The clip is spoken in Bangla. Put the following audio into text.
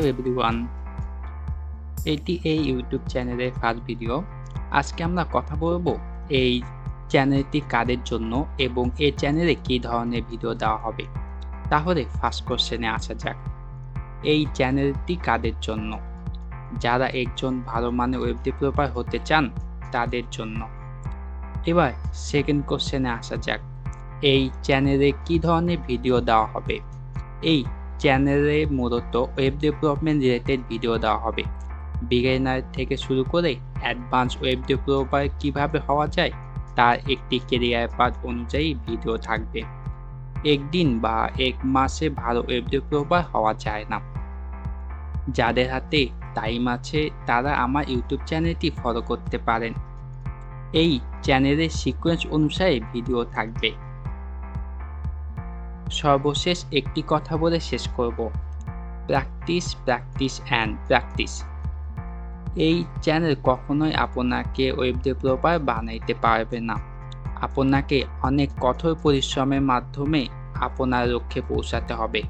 এভরিওয়ান, এটি এই ইউটিউব চ্যানেলের ফার্স্ট ভিডিও। আজকে আমরা কথা বলবো এই চ্যানেলটি কাদের জন্য এবং এই চ্যানেলে কী ধরনের ভিডিও দেওয়া হবে। তাহলে ফার্স্ট কোশ্চেনে আসা যাক। এই চ্যানেলটি কাদের জন্য? যারা একজন ভালো মানের ওয়েব ডেভেলপার হতে চান তাদের জন্য। এবার সেকেন্ড কোশ্চেনে আসা যাক। এই চ্যানেলে কী ধরনের ভিডিও দেওয়া হবে? এই চ্যানেলে মূলত ওয়েব ডেভেলপমেন্ট রিলেটেড ভিডিও দেওয়া হবে। বিগিনার থেকে শুরু করে অ্যাডভান্স ওয়েব ডেভেলপার কিভাবে হওয়া যায় তার একটি ক্যারিয়ার পাথ অনুযায়ী ভিডিও থাকবে। একদিন বা এক মাসে ভালো ওয়েব ডেভেলপার হওয়া যায় না। যাদের হাতে টাইম আছে তারা আমার ইউটিউব চ্যানেলটি ফলো করতে পারেন। এই চ্যানেলের সিকোয়েন্স অনুসারে ভিডিও থাকবে। সর্বশেষ একটি কথা বলে শেষ করব। Practice, practice and practice. এই চ্যানেল কখনোই আপনাকে ওয়েব ডেভেলপার বানাইতে পারবে না। আপনাকে অনেক কঠোর পরিশ্রমের মাধ্যমে আপনার লক্ষ্যে পৌঁছাতে হবে।